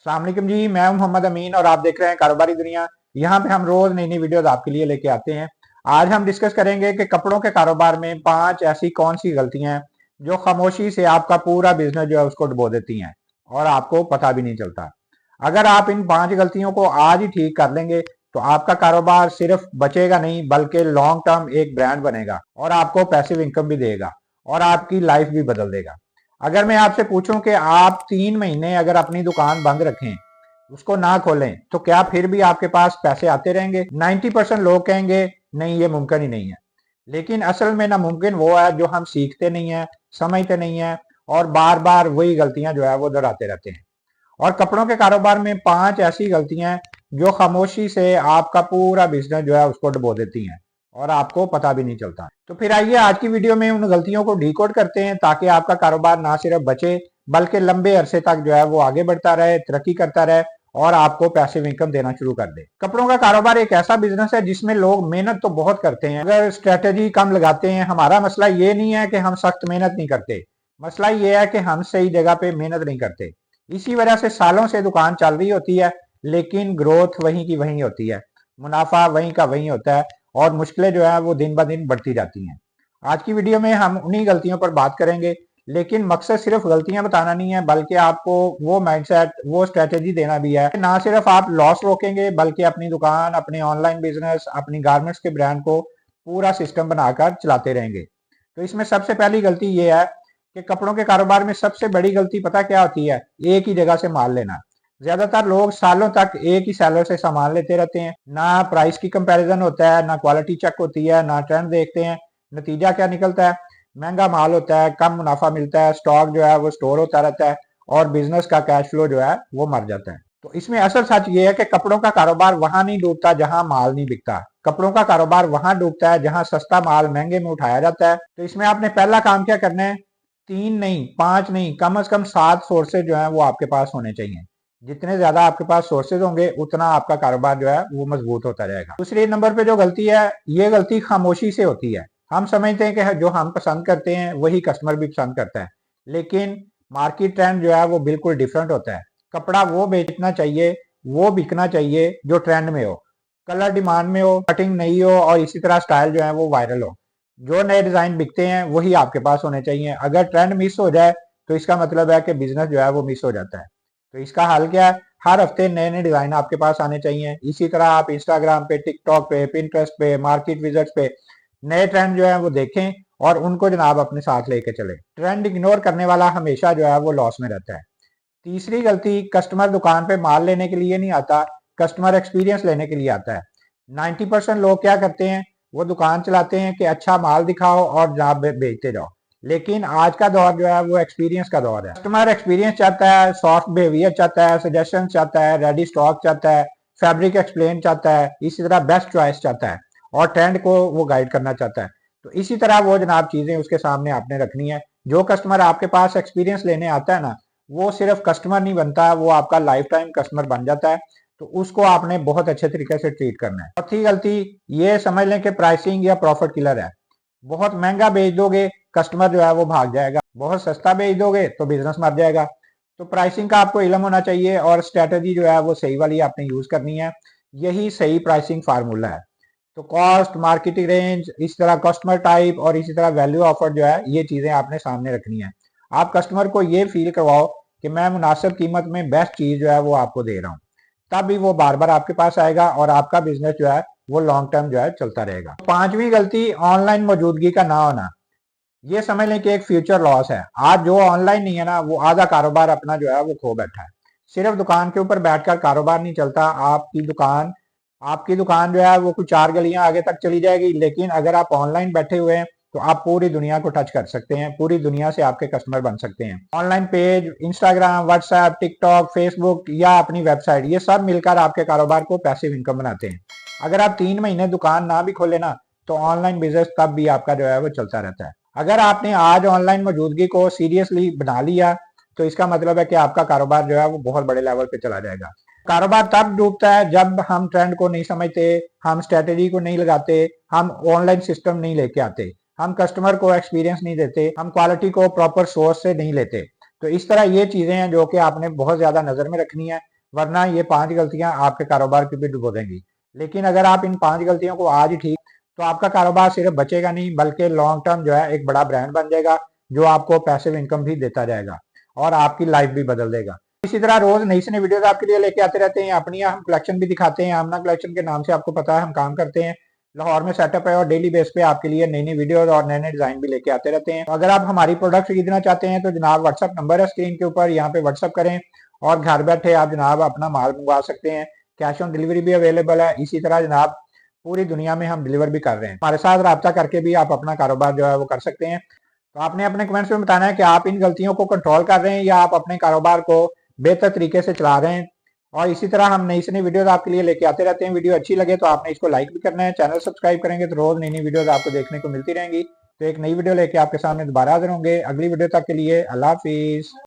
अस्सलाम वालेकुम जी, मैं हूं मोहम्मद अमीन और आप देख रहे हैं कारोबारी दुनिया। यहाँ पे हम रोज नई नई वीडियोस आपके लिए लेके आते हैं। आज हम डिस्कस करेंगे कि कपड़ों के कारोबार में 5 ऐसी कौन सी गलतियां हैं जो खामोशी से आपका पूरा बिजनेस जो है उसको डुबो देती हैं और आपको पता भी नहीं चलता। अगर आप इन 5 गलतियों को आज ही ठीक कर लेंगे तो आपका कारोबार सिर्फ बचेगा नहीं बल्कि लॉन्ग टर्म एक ब्रांड बनेगा और आपको पैसिव इनकम भी देगा और आपकी लाइफ भी बदल देगा। अगर मैं आपसे पूछूं कि आप 3 महीने अगर अपनी दुकान बंद रखें, उसको ना खोलें, तो क्या फिर भी आपके पास पैसे आते रहेंगे? 90% लोग कहेंगे नहीं, ये मुमकिन ही नहीं है। लेकिन असल में नामुमकिन वो है जो हम सीखते नहीं है, समझते नहीं है और बार बार वही गलतियां जो है वो दोहराते रहते हैं। और कपड़ों के कारोबार में 5 ऐसी गलतियां हैं जो खामोशी से आपका पूरा बिजनेस जो है उसको डुबो देती हैं और आपको पता भी नहीं चलता। तो फिर आइए आज की वीडियो में उन गलतियों को डिकोड करते हैं ताकि आपका कारोबार ना सिर्फ बचे बल्कि लंबे अरसे तक जो है वो आगे बढ़ता रहे, तरक्की करता रहे और आपको पैसिव इनकम देना शुरू कर दे। कपड़ों का कारोबार एक ऐसा बिजनेस है जिसमें लोग मेहनत तो बहुत करते हैं अगर स्ट्रेटेजी कम लगाते हैं। हमारा मसला ये नहीं है कि हम सख्त मेहनत नहीं करते, मसला ये है कि हम सही जगह पे मेहनत नहीं करते। इसी वजह से सालों से दुकान चल रही होती है लेकिन ग्रोथ वहीं की वहीं होती है, मुनाफा वहीं का वहीं होता है और मुश्किलें जो है वो दिन ब दिन बढ़ती जाती हैं। आज की वीडियो में हम उन्हीं गलतियों पर बात करेंगे, लेकिन मकसद सिर्फ गलतियां बताना नहीं है बल्कि आपको वो माइंडसेट, वो स्ट्रेटेजी देना भी है। ना सिर्फ आप लॉस रोकेंगे बल्कि अपनी दुकान, अपने ऑनलाइन बिजनेस, अपनी गारमेंट्स के ब्रांड को पूरा सिस्टम बनाकर चलाते रहेंगे। तो इसमें सबसे पहली गलती ये है कि कपड़ों के कारोबार में सबसे बड़ी गलती पता क्या होती है? एक ही जगह से माल लेना। ज्यादातर लोग सालों तक एक ही सेलर से सामान लेते रहते हैं, ना प्राइस की कंपैरिजन होता है, ना क्वालिटी चेक होती है, ना ट्रेंड देखते हैं। नतीजा क्या निकलता है? महंगा माल होता है, कम मुनाफा मिलता है, स्टॉक जो है वो स्टोर होता रहता है और बिजनेस का कैश फ्लो जो है वो मर जाता है। तो इसमें असल सच ये है कि कपड़ों का कारोबार वहां नहीं डूबता जहां माल नहीं बिकता। कपड़ों का कारोबार वहां डूबता है जहां सस्ता माल महंगे में उठाया जाता है। तो इसमें आपने पहला काम क्या करना है? 3 नहीं, 5 नहीं, कम से कम 7 सोर्सेज जो है वो आपके पास होने चाहिए। जितने ज्यादा आपके पास सोर्सेज होंगे उतना आपका कारोबार जो है वो मजबूत होता रहेगा। दूसरे नंबर पे जो गलती है, ये गलती खामोशी से होती है। हम समझते हैं कि जो हम पसंद करते हैं वही कस्टमर भी पसंद करता है, लेकिन मार्केट ट्रेंड जो है वो बिल्कुल डिफरेंट होता है। कपड़ा वो बेचना चाहिए, वो बिकना चाहिए जो ट्रेंड में हो, कलर डिमांड में हो, कटिंग नहीं हो और इसी तरह स्टाइल जो है वो वायरल हो। जो नए डिजाइन बिकते हैं वही आपके पास होने चाहिए। अगर ट्रेंड मिस हो जाए तो इसका मतलब है कि बिजनेस जो है वो मिस हो जाता है। तो इसका हल क्या है? हर हफ्ते नए नए डिजाइन आपके पास आने चाहिए। इसी तरह आप इंस्टाग्राम पे, टिकटॉक पे, पिंटरेस्ट पे, मार्केट विजिट्स पे नए ट्रेंड जो है वो देखें और उनको जनाब अपने साथ लेके चले। ट्रेंड इग्नोर करने वाला हमेशा जो है वो लॉस में रहता है। तीसरी गलती, कस्टमर दुकान पे माल लेने के लिए नहीं आता, कस्टमर एक्सपीरियंस लेने के लिए आता है। 90% लोग क्या करते हैं? वो दुकान चलाते हैं कि अच्छा माल दिखाओ और जनाब बेचते जाओ। लेकिन आज का दौर जो है वो एक्सपीरियंस का दौर है। कस्टमर एक्सपीरियंस चाहता है, सॉफ्ट बिहेवियर चाहता है, सजेशन चाहता है, रेडी स्टॉक चाहता है, फैब्रिक एक्सप्लेन चाहता है, इसी तरह बेस्ट चॉइस चाहता है और ट्रेंड को वो गाइड करना चाहता है। तो इसी तरह वो जनाब चीजें उसके सामने आपने रखनी है। जो कस्टमर आपके पास एक्सपीरियंस लेने आता है ना, वो सिर्फ कस्टमर नहीं बनता, वो आपका लाइफ टाइम कस्टमर बन जाता है। तो उसको आपने बहुत अच्छे तरीके से ट्रीट करना है। चौथी गलती, ये समझ लें कि प्राइसिंग या प्रॉफिट किलर है। बहुत महंगा बेच दोगे, कस्टमर जो है वो भाग जाएगा। बहुत सस्ता बेच दोगे तो बिजनेस मर जाएगा। तो प्राइसिंग का आपको इल्म होना चाहिए और स्ट्रेटेजी जो है वो सही वाली आपने यूज करनी है। यही सही प्राइसिंग फार्मूला है। तो कॉस्ट, मार्केटिंग रेंज, इस तरह कस्टमर टाइप और इसी तरह वैल्यू ऑफर जो है, ये चीजें आपने सामने रखनी है। आप कस्टमर को ये फील करवाओ कि मैं मुनासिब कीमत में बेस्ट चीज जो है वो आपको दे रहा हूँ, तब भी वो बार बार आपके पास आएगा और आपका बिजनेस जो है वो लॉन्ग टर्म जो है चलता रहेगा। पांचवी गलती, ऑनलाइन मौजूदगी का ना होना। ये समझ लें कि एक फ्यूचर लॉस है। आज जो ऑनलाइन नहीं है ना, वो आधा कारोबार अपना जो है वो खो बैठा है। सिर्फ दुकान के ऊपर बैठकर कारोबार नहीं चलता। आपकी दुकान जो है वो कुछ 4 गलियां आगे तक चली जाएगी, लेकिन अगर आप ऑनलाइन बैठे हुए हैं तो आप पूरी दुनिया को टच कर सकते हैं, पूरी दुनिया से आपके कस्टमर बन सकते हैं। Online page, Instagram, WhatsApp, TikTok, Facebook या अपनी वेबसाइट, ये सब मिलकर आपके कारोबार को पैसिव इनकम बनाते हैं। अगर आप 3 महीने दुकान ना भी खोले ना, तो ऑनलाइन बिजनेस तब भी आपका जो है वो चलता रहता है। अगर आपने आज ऑनलाइन मौजूदगी को सीरियसली बना लिया तो इसका मतलब है कि आपका कारोबार जो है वो बहुत बड़े लेवल पे चला जाएगा। कारोबार तब डूबता है जब हम ट्रेंड को नहीं समझते, हम स्ट्रेटेजी को नहीं लगाते, हम ऑनलाइन सिस्टम नहीं लेके आते, हम कस्टमर को एक्सपीरियंस नहीं देते, हम क्वालिटी को प्रॉपर सोर्स से नहीं लेते। तो इस तरह ये चीजें हैं जो कि आपने बहुत ज्यादा नजर में रखनी है। वरना ये 5 गलतियां आपके कारोबार को भी डुबो देंगी। लेकिन अगर आप इन 5 गलतियों को आज ही ठीक, तो आपका कारोबार सिर्फ बचेगा नहीं बल्कि लॉन्ग टर्म जो है एक बड़ा ब्रांड बन जाएगा, जो आपको पैसिव इनकम भी देता जाएगा और आपकी लाइफ भी बदल देगा। इसी तरह रोज नई से नई वीडियोस आपके लिए लेके आते रहते हैं। अपनी हम कलेक्शन भी दिखाते हैं, आमना कलेक्शन के नाम से आपको पता है हम काम करते हैं। लाहौर में सेटअप है और डेली बेस पे आपके लिए नई नई वीडियोस और नए नए डिजाइन भी लेके आते रहते हैं। तो अगर आप हमारी प्रोडक्ट खरीदना चाहते हैं तो जनाब व्हाट्सअप नंबर है स्क्रीन के ऊपर, यहाँ पे व्हाट्सअप करें और घर बैठे आप जनाब अपना माल मंगवा सकते हैं। कैश ऑन डिलीवरी भी अवेलेबल है। इसी तरह जनाब पूरी दुनिया में हम डिलीवर भी कर रहे हैं। हमारे साथ रब्ता करके भी आप अपना कारोबार जो है वो कर सकते हैं। तो आपने अपने कमेंट्स में बताना है कि आप इन गलतियों को कंट्रोल कर रहे हैं या आप अपने कारोबार को बेहतर तरीके से चला रहे हैं। और इसी तरह हम नई से नई वीडियोस आपके लिए लेके आते रहते हैं। वीडियो अच्छी लगे तो आपने इसको लाइक भी करना है, चैनल सब्सक्राइब करेंगे तो रोज नई नई वीडियोस आपको देखने को मिलती रहेंगी। तो एक नई वीडियो लेके आपके सामने दोबारा हाजिर होंगे। अगली वीडियो तक के लिए अल्लाह हाफिज।